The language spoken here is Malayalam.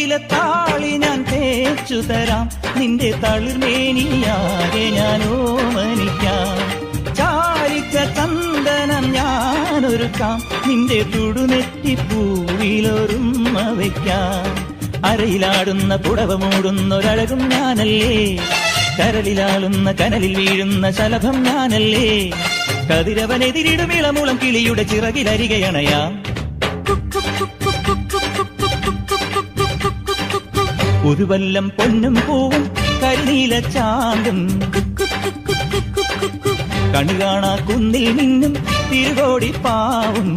നീലത്താളി ഞാൻ തേച്ചു തരാം, നിന്റെ തളിർമേനിയാകെ ഞാൻ ഓമനിക്കാം. ചാലിച്ച ചന്ദനം ഞാനൊരുക്കാം, നിന്റെ തുടുനെറ്റിപ്പൂവിലൊരുമ്മ വയ്ക്കാം. അരയിലാടുന്ന പുടവ മൂടുന്നൊരഴകും ഞാനല്ലേ, കരളിലാളുന്ന കനലിൽ വീഴുന്ന ശലഭം ഞാനല്ലേ. കതിരവനെതിരിടും ഇളമുളം കിളിയുടെ ചിറകിലരികയണയാം. ഒരു വല്ലം പൊന്നും പൂവും കരിനീല ചാന്തും, കണി കാണാ കുന്നിൽ നിന്നും തിരുകോടി പാവും.